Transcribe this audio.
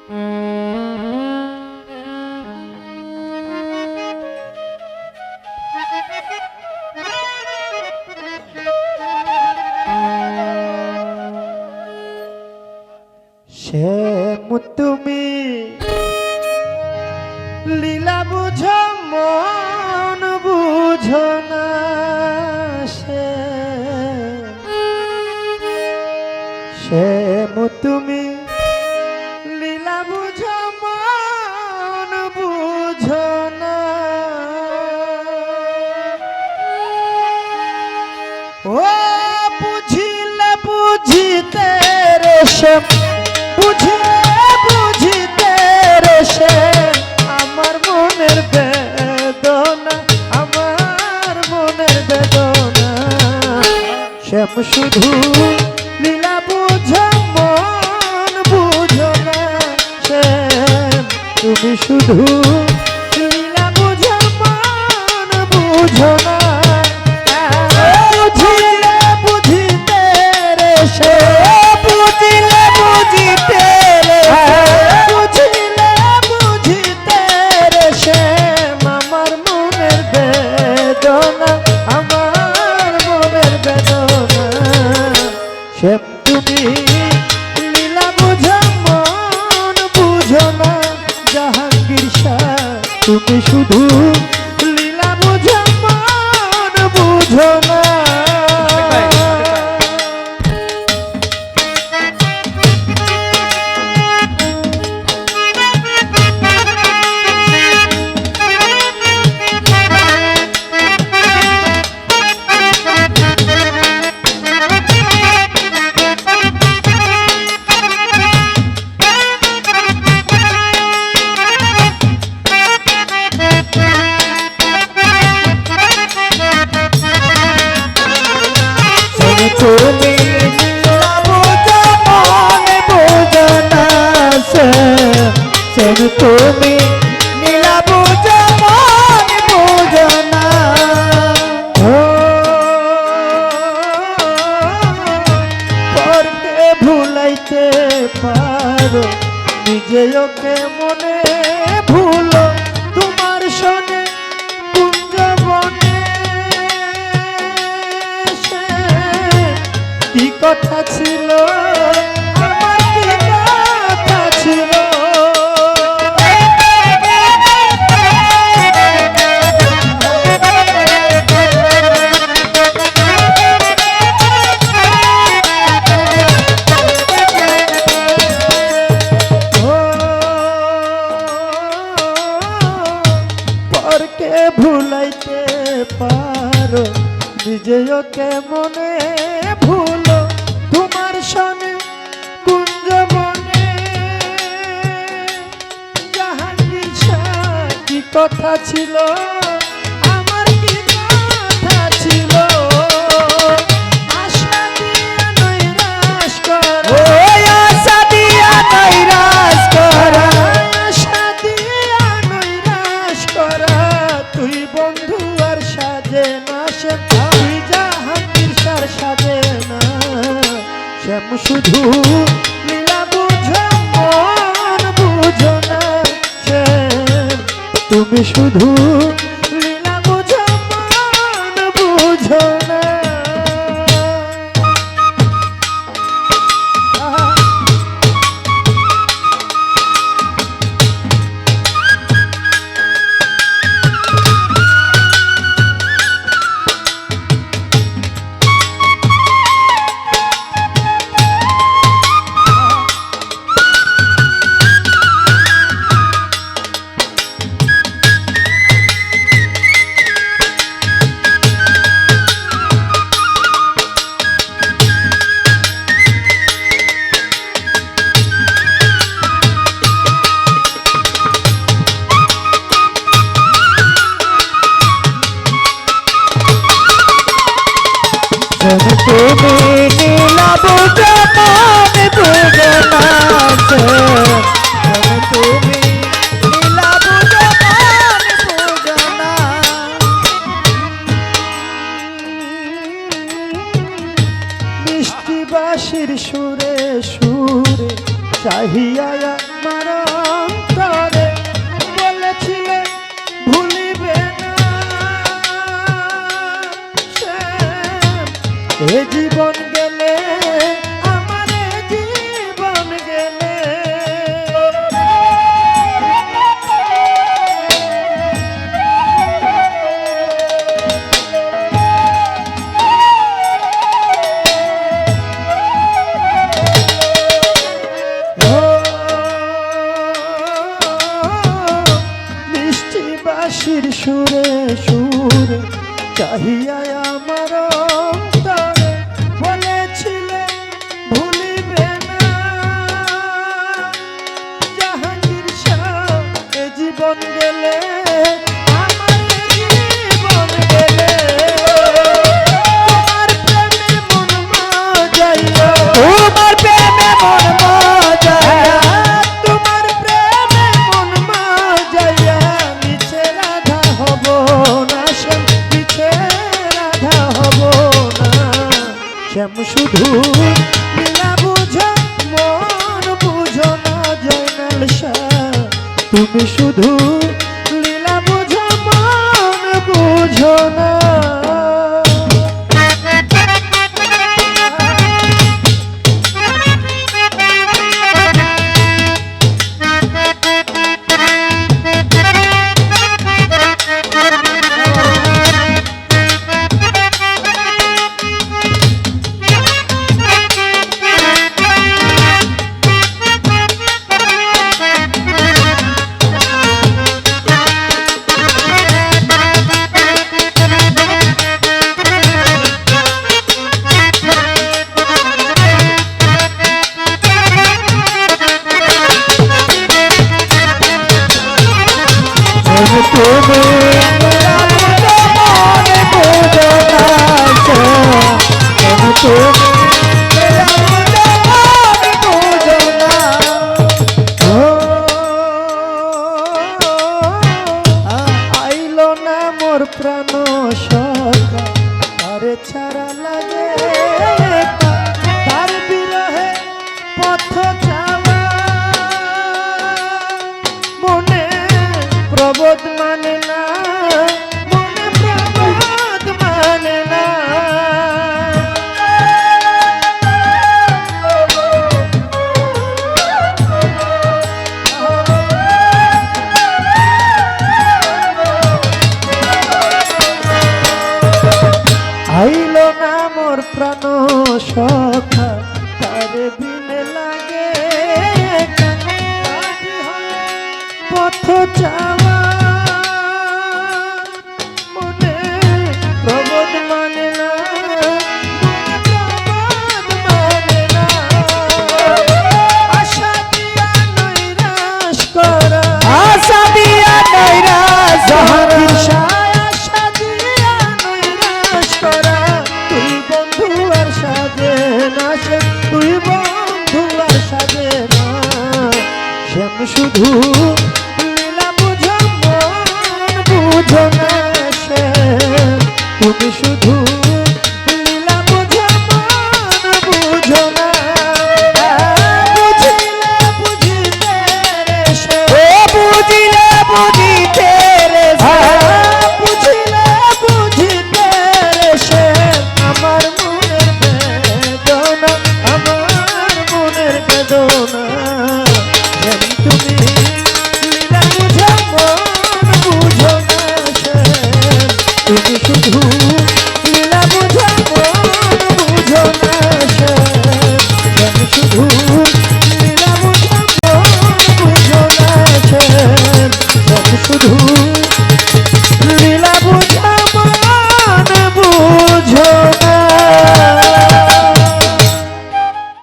শ্যাম তুমি লীলা বুঝো মন বুঝো না, শ্যাম তুমি লীলা বুঝো মন বুঝো না। ও বুঝিলে বুঝিতে রে শ্যাম, বুঝিলে বুঝিতে রে শ্যাম আমার মনের বেদনা, আমার মনের বেদনা। শ্যাম শুধু লীলা বুঝো মন বুঝো না, শ্যাম তুমি শুধু লীলা বুঝো মন বুঝো না। বুঝিলে বুঝিতে রে শ্যাম, বুঝিলে বুঝিতে রে, বুঝিলে বুঝিতে রে শ্যাম আমার মনের বেদনা, আমার মনের বেদনা। শ্যাম তুমি লীলা বুঝো মন বুঝো না, জাহাঙ্গীর শাহ তুমি শুধু লীলা বুঝো মন বুঝো না। তুমি লীলা বুঝো মন বুঝো না, শ্যাম তুমি লীলা বুঝো মন বুঝো না। পরকে ভুলাইতে পারো নিজেও কে মনে ভুলো, তোমার শোনে কুঞ্জবনে কি কথা ছিল, আমার কি কথা ছিল। পরকে ভুলাইতে পারো নিজেও কে মনে ভুলো, তোমার শোনে কুঞ্জবনে জাহাঙ্গীর শাহ কি কথা ছিল, আমার কি কথা ছিল। আশা দিয়া নৈরাশ করা, আশা দিয়া নৈরাশ করা, আশা দিয়া নৈরাশ করা, তুই বন্ধু আর সাজে না, তুই জাহাঙ্গীর শাহ সাজে না। শ্যাম শুধু লীলা বুঝো মন বুঝো না, শ্যাম তুমি শুধু লীলা বুঝো মন বুঝো না। তুমি লীলা বুঝো মন বুঝো না, তুমি লীলা বুঝো মন বুঝো না। মিষ্টি বাঁশির সুরে সুরে চাহিয়া মারো চাহিয়া আমার অন্তরে বলেছিলে ভুলিবে না জাহাঙ্গীর শাহ এ জীবন গেলে আমার এ জীবন গেলে তোমার প্রেমে মন মজাইয়া তোমার প্রেমে মন মজাইয়া তোমার প্রেমে মন মজাইয়া নিচে রাধা হব না শ্যাম নিচে রাধা হব না শ্যাম শুধু লীলা বুঝো মন বুঝো না জয়নাল শাহ তুমি শুধু লীলা বুঝো মন বুঝো না আইলো না মোর প্রাণ সখা তারে ছাড়া লাগে তার বিরহে পথ যাওয়া মনে প্রবোধ মানে না মনে প্রবোধ মানে না আইলো না মোর প্রাণ সখা তারে বিনে লাগে পথ যাওয়া মনে প্রবোধ মানে না প্রবোধ মানে না আশা দিয়া নৈরাশ করা আশা দিয়া নৈরাশ জাহাঙ্গীর শাহ আশা দিয়া নৈরাশ করা তুই বন্ধু আর সাজে না তুই বন্ধু আর সাজে না শ্যাম শুধু লীলা বুঝো মন বুঝো না শ্যাম তুমি শুধু লীলা বুঝো মন বুঝো না বুঝিলে বুঝিতে রে শ্যাম ও বুঝিলে বুঝিতে রে শ্যাম বুঝিলে বুঝিতে রে শ্যাম আমার মনের বেদনা আমার মনের বেদনা শ্যাম তুমি লীলা বুঝো মন বুঝো না শ্যাম তুমি শুধু লীলা বুঝো মন বুঝো না শ্যাম শ্যাম শুধু